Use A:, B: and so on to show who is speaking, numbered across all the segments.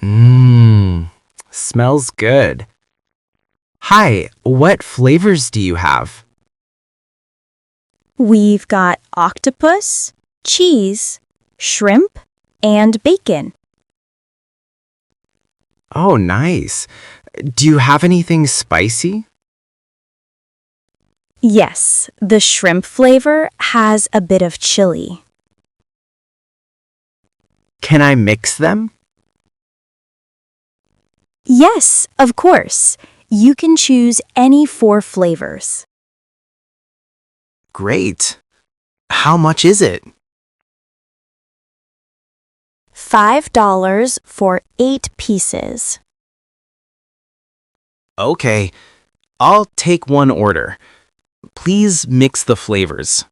A: Mmm, smells good. Hi, what flavors do you have?
B: We've got octopus, cheese, shrimp, and bacon.
A: Oh, nice. Do you have anything spicy?
B: Yes, the shrimp flavor has a bit of chili.
A: Can I mix them?
B: Yes, of course. You can choose any 4 flavors.
A: Great. How much is it?
B: $5 for 8 pieces.
A: Okay, I'll take one order. Please mix the flavors.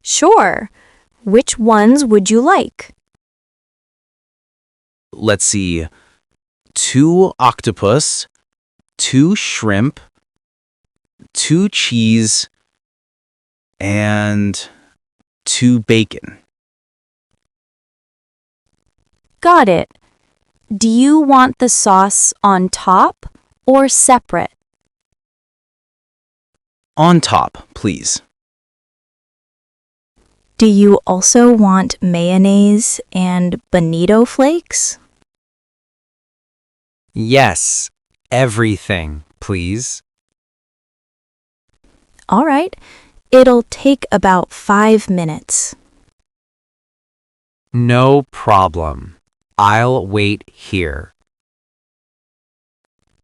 B: Sure. Which ones would you like?
A: Let's see. 2 octopus, 2 shrimp, 2 cheese, and 2 bacon.
B: Got it. Do you want the sauce on top or separate?
A: On top, please.
B: Do you also want mayonnaise and bonito flakes?
A: Yes, everything, please.
B: All right. It'll take about 5 minutes.
A: No problem. I'll wait here.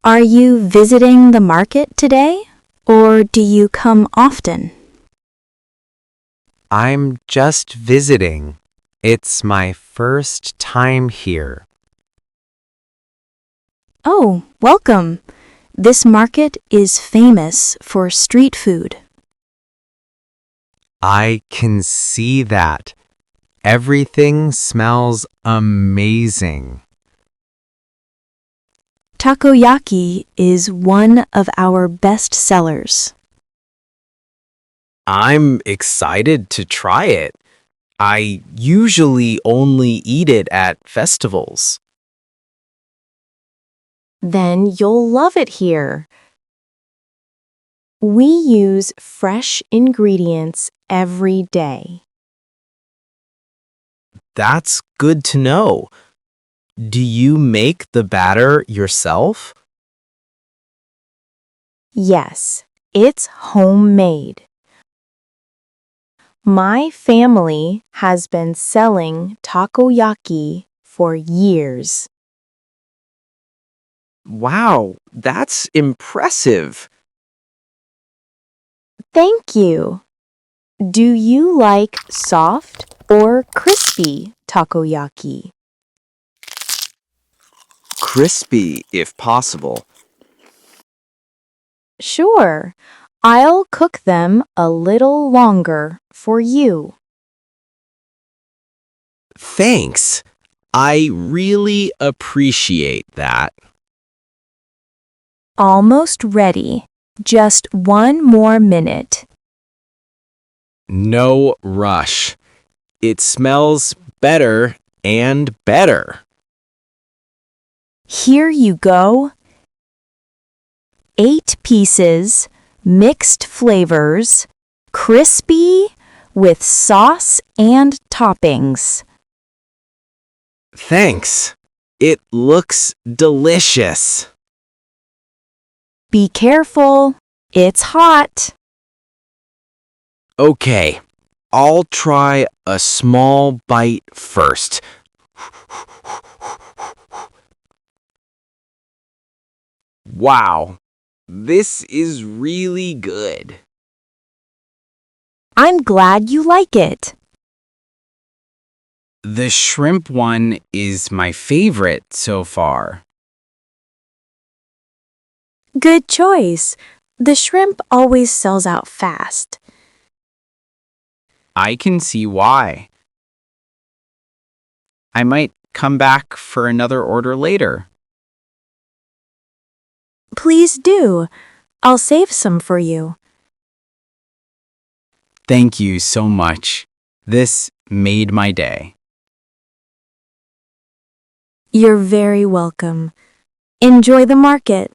B: Are you visiting the market today, or do you come often?
A: I'm just visiting. It's my first time here.
B: Oh, welcome. This market is famous for street food.
A: I can see that. Everything smells amazing.
B: Takoyaki is one of our best sellers.
A: I'm excited to try it. I usually only eat it at festivals.
B: Then you'll love it here. We use fresh ingredients every day.
A: That's good to know. Do you make the batter yourself?
B: Yes, it's homemade. My family has been selling takoyaki for years.
A: Wow, that's impressive.
B: Thank you. Do you like soft or crispy takoyaki?
A: Crispy, if possible.
B: Sure. I'll cook them a little longer for you.
A: Thanks. I really appreciate that.
B: Almost ready. Just 1 more minute.
A: No rush. It smells better and better.
B: Here you go. 8 pieces, mixed flavors, crispy with sauce and toppings.
A: Thanks. It looks delicious.
B: Be careful. It's hot.
A: Okay, I'll try a small bite first. Wow, this is really good.
B: I'm glad you like it.
A: The shrimp one is my favorite so far.
B: Good choice. The shrimp always sells out fast.
A: I can see why. I might come back for another order later.
B: Please do. I'll save some for you.
A: Thank you so much. This made my day.
B: You're very welcome. Enjoy the market.